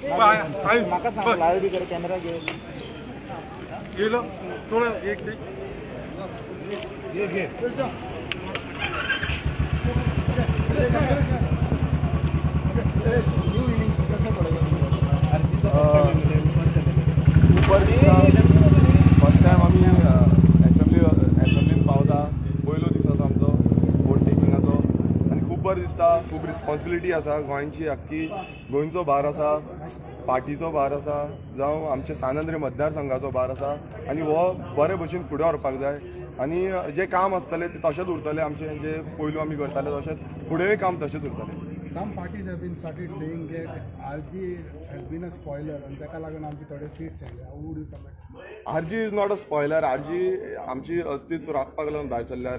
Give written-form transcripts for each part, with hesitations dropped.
म्हाका सांग लाईव्ह बी कर कॅमेरा घे गेलो थोडं एक घे फर्स्ट टायम आम्ही एसेंब्लीन पावता पयलो दीस आसा आमचो वोट टेकिंगाचो आनी खूब बरें दिसता खूब रिस्पॉन्सिबिलिटी आसा गोंयची आख्खी गोंयचो भार आसा पार्टीचो भार आसा जावं आमच्या सानंद्री मतदारसंघाचो भार आसा आनी हो बरे भशेन फुडें व्हरपाक जाय आनी जें काम आसतलें तें तशेंच उरतलें आमचें जें पयलू आमी करताले तशेंच फुडेंय काम तशेंच उरतलें. Some parties have been started saying that RG has been a spoiler and ताका लागून आमचे थोडे सीट्स आयले. How would you comment? RG is not a spoiler. RG आमची अस्तित्व राखपाक लागून भायर सरल्या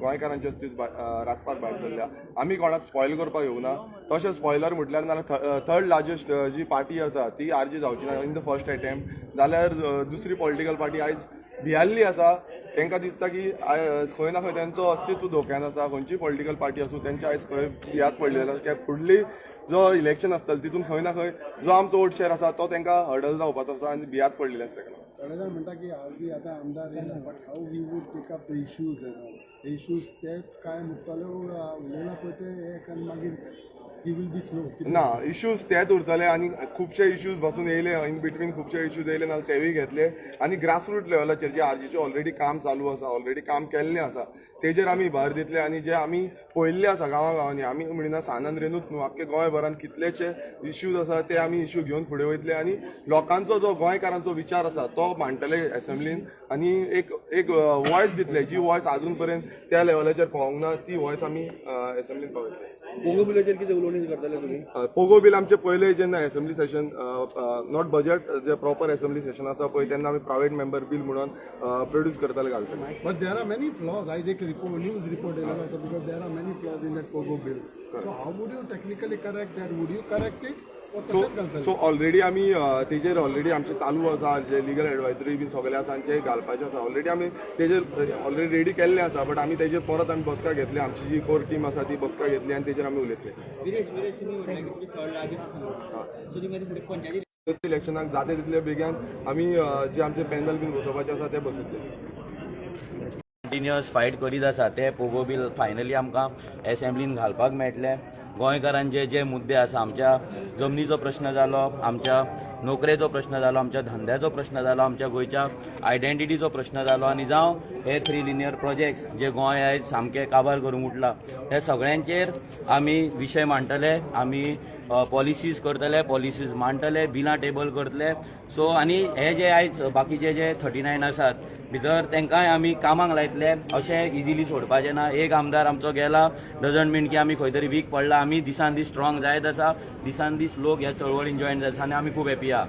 गोंयकारांचें अस्तित्व राखपाक भायर सरल्या. आमी कोणाक स्पॉयल करपाक येवना. तशें स्पॉयलर म्हटल्यार नाल्यार थर्ड लार्जस्ट जी पार्टी आसा ती RG जावची ना इन द फर्स्ट अटेम्प्ट. जाल्यार दुसरी पॉलिटिकल पार्टी आयज भियाल्ली आसा. तांकां दिसता की खंय ना खंय तेंचो अस्तित्व धोक्यान आसा. खंयची पॉलिटिकल पार्टी आसूं तेंचे आयज खंय भियात पडलेलो आसा कित्याक फुडली जो इलेक्शन आसतलें तितून खंय ना खंय जो आमचो वोट शेअर आसा तो तांकां हर्डल जावपाचो आसा आनी भियात पडलेले आसा. थोडे जाण म्हणटा की RG आतां आमदार येयला but how he would take up the issues issues तेच काय मुखाल्ले उलयला पळय ते एक आनी मागीर ही वील बी स्लो ना इश्यूज तेच उरतले आनी खुबशे इश्यूज पासून येयले इन बिटवीन खुबशे इश्यूज येयले नाल्यार तेवूय घेतले आनी ग्रासरूट लेवलाचेर जे RGचे ऑलरेडी काम चालू आसा ऑलरेडी काम केल्लें आसा तेजेर आमी भर दितले आनी जे आमी पळयल्ले आसा गांवांनी आमी म्हणिना सानंद्रेनूच न्हू आख्खे गोंयभरान कितलेशे इश्यूज आसा ते आमी इश्यू घेवन फुडें वयतले आनी लोकांचो जो गोंयकारांचो विचार आसा तो मांडटले एसेंब्लीन आनी एक वॉयस दितले जी वॉयस आजून पर्यंत त्या लेवलाचेर पावूंक ना ती वॉयस आमी एसेंब्लीन पावयतले. पोगो बिलाचेर कितें उलोवणी करतले तुमी? पोगो बील आमचे पयले जेन्ना एसेंब्ली सेशन नॉट बजेट जे प्रॉपर एसेंब्ली सेशन आसा पळय तेन्ना आमी प्रायवेट मेंबर बील म्हणून प्रोड्यूस करताले घालतले. But there are many flaws आयज एक न्यूज रिपोर्ट येयलो आसा because there are many flaws in that पोगो bill so how would you technically correct that would you correct it so already आमी तेजेर ऑलरेडी आमचे चालू आसा जे लिगल एडवायजरी बी सगळे आसा जे घालपाचे आसा ऑलरेडी आमी तेजेर ऑलरेडी रेडी केल्लें आसा बट आमी तेजेर परत आमी बसका घेतली आमची जी कोर टीम आसा ती बसका घेतली आनी तेजेर आमी उलयतले. इलेक्शनाक जाता तितले बेगीन आमी जे आमचे पॅनल बीन बसोवपाचे आसा ते बसयतले. कंटिन्युअस फायट करीत आसा ते पोगो बील फायनली आमकां एसेंब्लीन घालपाक मेळटले. गोंयकारांचे जे मुद्दे आसा आमच्या जमनीचो प्रश्न जालो आमच्या नोकरेचो प्रश्न जालो आमच्या धंद्याचो प्रश्न जालो आमच्या गोंयच्या आयडेंटिटीचो प्रश्न जालो आनी जावं हे 3 लिनियर प्रोजेक्ट्स जे गोंय आयज सामके काबार करूंक उठला हे सगळ्यांचेर आमी विशय मांडटले. आमी पॉलिसीज करतले पॉलिसीज मांडटले बिलां टेबल करतले. सो आनी हे जे आयज बाकीचे जे 39 आसात भितर तांकांय आमी कामाक लायतले. अशें इजिली सोडपाचें ना. एक आमदार आमचो गेला डजंट मीन की आमी खंय तरी वीक पडला. आमी दिसान दीस स्ट्रॉंग जायत आसा. दिसान दीस लोक ह्या चळवळीन जॉयन जाता आनी आमी खूब हॅपी आहा.